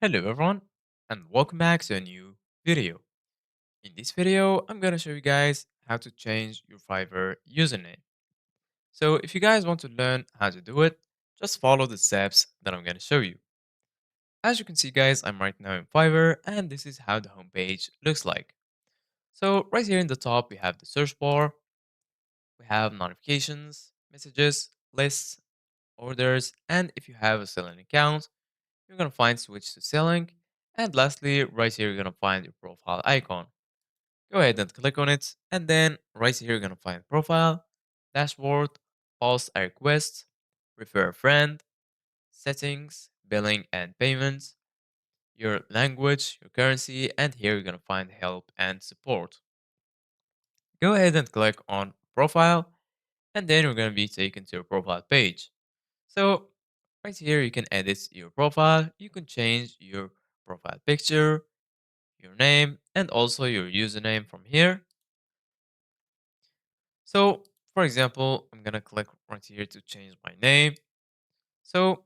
Hello everyone and welcome back to a new video. In this video, I'm gonna show you guys how to change your Fiverr username. So if you guys want to learn how to do it, just follow the steps that I'm gonna show you. As you can see guys, I'm right now in Fiverr and this is how the homepage looks like. So right here in the top, we have the search bar, we have notifications, messages, lists, orders, and if you have a selling account, you're gonna find switch to selling. And lastly, right here, you're gonna find your profile icon. Go ahead and click on it. And then right here, you're going to find profile, dashboard, post a request, refer a friend, settings, billing and payments, your language, your currency, and here you're going to find help and support. Go ahead and click on profile, and then you're going to be taken to your profile page. So right here, you can edit your profile. You can change your profile picture, your name, and also your username from here. So, for example, I'm gonna click right here to change my name. So,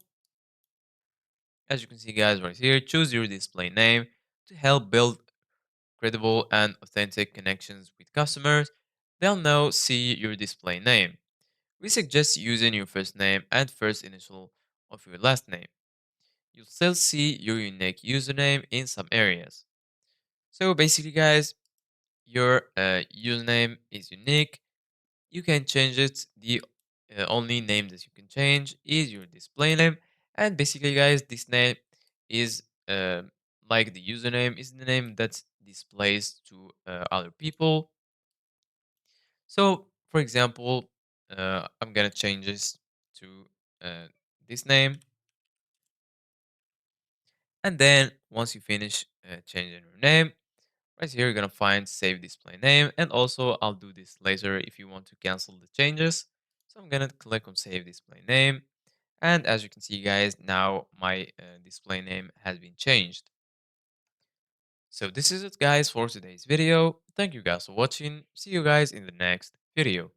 as you can see, guys, right here, choose your display name to help build credible and authentic connections with customers. They'll now see your display name. We suggest using your first name and first initial of your last name. You'll still see your unique username in some areas. So, basically, guys, your username is unique. You can change it. The only name that you can change is your display name. And basically, guys, this name is like the username is the name that displays to other people. So, for example, I'm gonna change this to this name, and then once you finish changing your name, right here you're gonna find save display name, and also I'll do this later if you want to cancel the changes. So I'm gonna click on save display name, and as you can see, guys, now my display name has been changed. So this is it, guys, for today's video. Thank you guys for watching. See you guys in the next video.